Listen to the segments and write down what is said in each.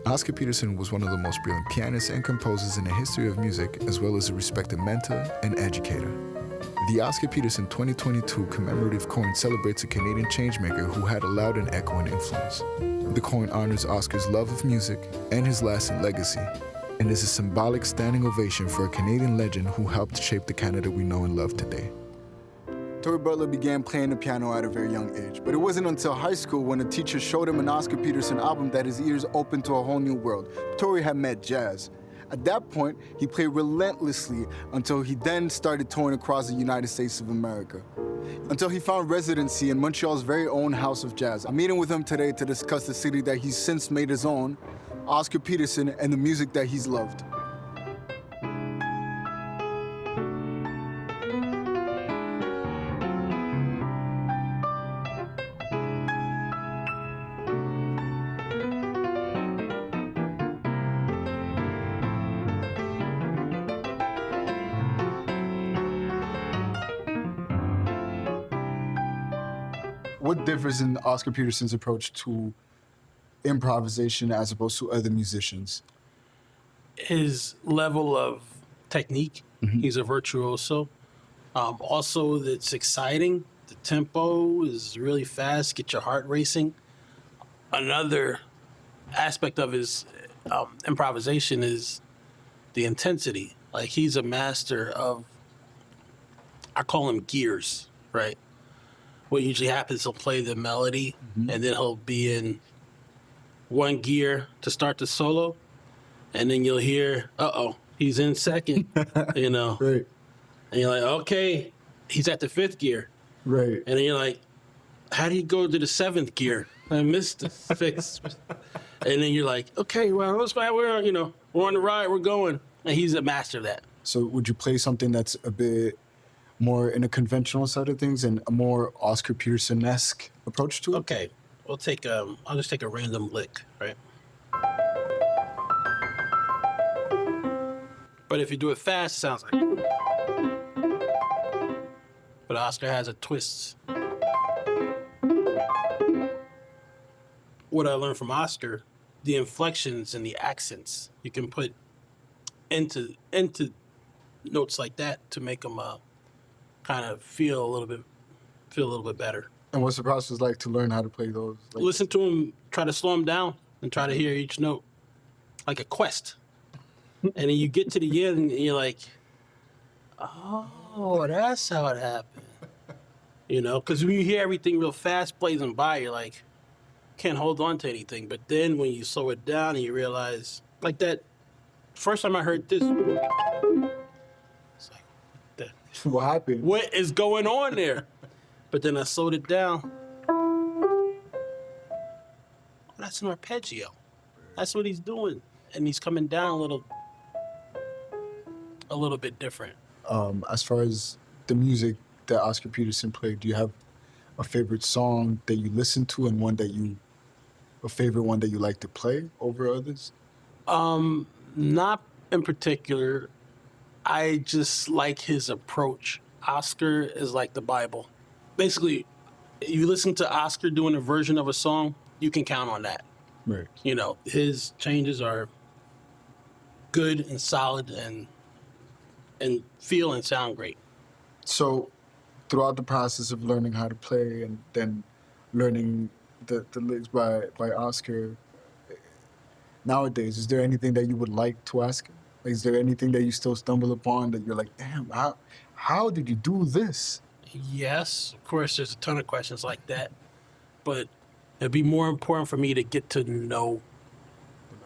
Oscar Peterson was one of the most brilliant pianists and composers in the history of music, as well as a respected mentor and educator. The Oscar Peterson 2022 commemorative coin celebrates a Canadian changemaker who had a loud and echoing influence. The coin honors Oscar's love of music and his lasting legacy, and is a symbolic standing ovation for a Canadian legend who helped shape the Canada we know and love today. Taurey Butler began playing the piano at a very young age, but it wasn't until high school when a teacher showed him an Oscar Peterson album that his ears opened to a whole new world. Taurey had met jazz. At that point, he played relentlessly until he then started touring across the United States of America, until he found residency in Montreal's very own House of Jazz. I'm meeting with him today to discuss the city that he's since made his own, Oscar Peterson, and the music that he's loved. What differs in Oscar Peterson's approach to improvisation as opposed to other musicians? His level of technique. Mm-hmm. He's a virtuoso. Also, it's exciting. The tempo is really fast, get your heart racing. Another aspect of his improvisation is the intensity. Like, he's a master of, I call him gears, right? What usually happens, he'll play the melody, mm-hmm. and then he'll be in one gear to start the solo, and then you'll hear, he's in second, you know. Right. And you're like, okay, he's at the fifth gear. Right. And then you're like, how do you go to the seventh gear? I missed the sixth. And then you're like, okay, well, we're on the ride, we're going. And he's a master of that. So would you play something that's a bit more in a conventional side of things and a more Oscar Peterson-esque approach to it? Okay, I'll just take a random lick, right? But if you do it fast, it sounds like. But Oscar has a twist. What I learned from Oscar, the inflections and the accents you can put into notes like that to make them kind of feel a little bit better. And what's the process like to learn how to play those? Listen to them, try to slow them down, and try to hear each note like a quest. And then you get to the end, and you're like, oh, that's how it happened. Because when you hear everything real fast blazing by, you're like, can't hold on to anything. But then when you slow it down and you realize, like that first time I heard this, it's like, what happened? What is going on there? But then I slowed it down. Oh, that's an arpeggio. That's what he's doing. And he's coming down a little bit different. As far as the music that Oscar Peterson played, do you have a favorite song that you listen to and a favorite one that you like to play over others? Not in particular. I just like his approach. Oscar is like the Bible. Basically, you listen to Oscar doing a version of a song, you can count on that. Right. His changes are good and solid and feel and sound great. So, throughout the process of learning how to play and then learning the lyrics by Oscar, nowadays, is there anything that you would like to ask him? Like, is there anything that you still stumble upon that you're like, damn, how did you do this? Yes, of course, there's a ton of questions like that. But it'd be more important for me to get to know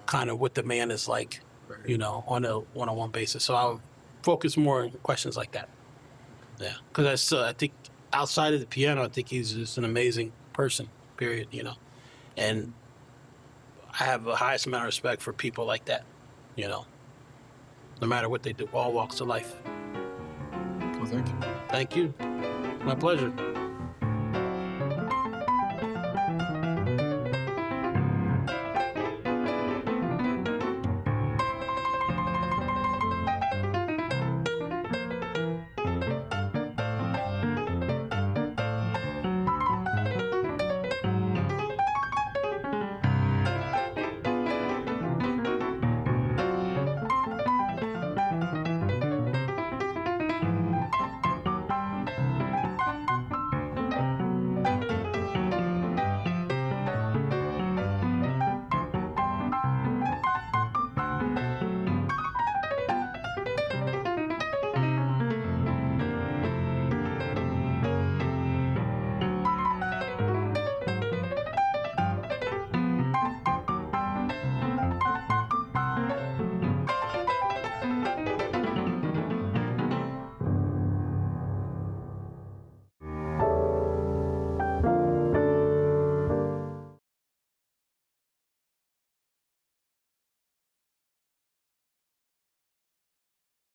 kind of what the man is like, right, on a one-on-one basis. So I'll focus more on questions like that. Yeah, because I think outside of the piano, I think he's just an amazing person, period, And I have the highest amount of respect for people like that, no matter what they do, all walks of life. Well, thank you. Thank you. My pleasure.